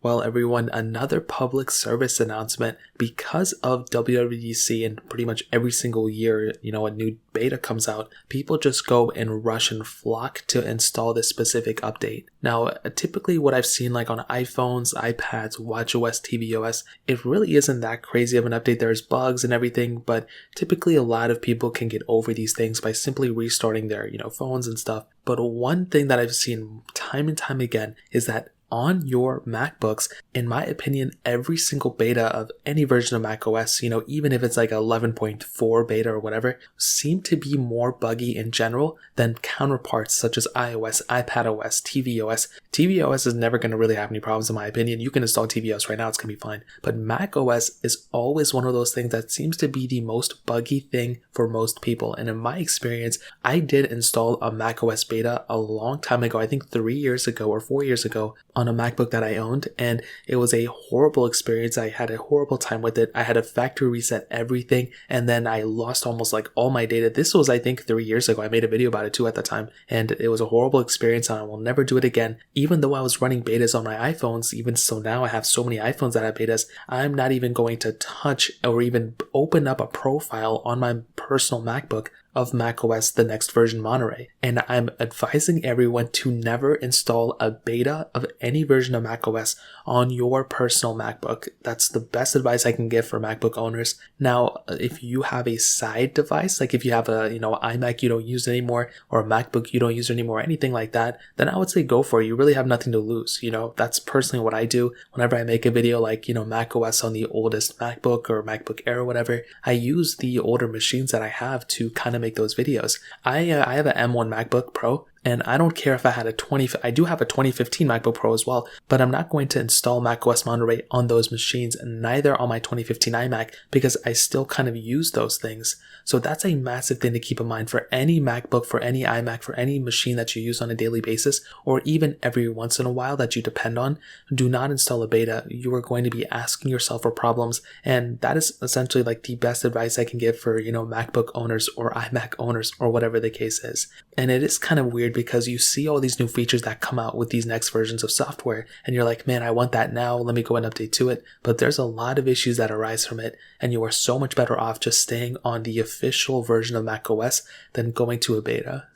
Well, everyone, another public service announcement. Because of WWDC and pretty much every single year, a new beta comes out, people just go and rush and flock to install this specific update. Now, typically what I've seen like on iPhones, iPads, watchOS, tvOS, it really isn't that crazy of an update. There's bugs and everything, but typically a lot of people can get over these things by simply restarting their, phones and stuff. But one thing that I've seen time and time again is that on your MacBooks, in my opinion, every single beta of any version of macOS, even if it's like 11.4 beta or whatever, seem to be more buggy in general than counterparts such as iOS, iPadOS, tvOS. tvOS is never going to really have any problems in my opinion. You can install tvOS right now, it's going to be fine. But macOS is always one of those things that seems to be the most buggy thing for most people. And in my experience, I did install a macOS beta a long time ago, I think 3 years ago or 4 years ago, on a MacBook that I owned, and it was a horrible experience. I had a horrible time with it. I had to factory reset everything, and then I lost almost like all my data. This was, I think, 3 years ago. I made a video about it too at the time, and it was a horrible experience, and I will never do it again. Even though I was running betas on my iPhones, even so now I have so many iPhones that have betas, I'm not even going to touch or even open up a profile on my personal MacBook of macOS, the next version Monterey. And I'm advising everyone to never install a beta of any version of macOS on your personal MacBook. That's the best advice I can give for MacBook owners. Now, if you have a side device, like if you have a, iMac you don't use anymore, or a MacBook you don't use anymore, anything like that, then I would say go for it. You really have nothing to lose. That's personally what I do. Whenever I make a video like, macOS on the oldest MacBook or MacBook Air or whatever, I use the older machines that I have to kind of make those videos. I have an M1 MacBook Pro, and I don't care if I had I do have a 2015 MacBook Pro as well, but I'm not going to install macOS Monterey on those machines, and neither on my 2015 iMac, because I still kind of use those things. So that's a massive thing to keep in mind for any MacBook, for any iMac, for any machine that you use on a daily basis, or even every once in a while that you depend on. Do not install a beta. You are going to be asking yourself for problems, and that is essentially like the best advice I can give for, MacBook owners or iMac owners or whatever the case is. And it is kind of weird because you see all these new features that come out with these next versions of software, and you're like, man, I want that now, let me go and update to it. But there's a lot of issues that arise from it, and you are so much better off just staying on the official version of macOS than going to a beta.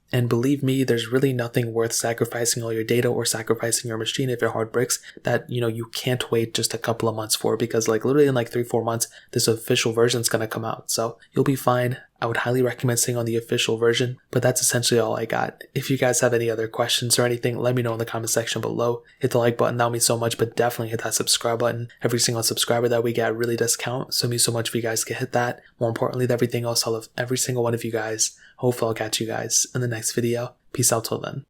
And believe me, there's really nothing worth sacrificing all your data or sacrificing your machine if your hard breaks that, you can't wait just a couple of months for, because like literally in like 3-4 months, this official version is going to come out. So you'll be fine. I would highly recommend staying on the official version, but that's essentially all I got. If you guys have any other questions or anything, let me know in the comment section below. Hit the like button, that would mean so much, but definitely hit that subscribe button. Every single subscriber that we get really does count, so it means so much if you guys can hit that. More importantly than everything else, I love every single one of you guys. Hopefully I'll catch you guys in the next video. Peace out till then.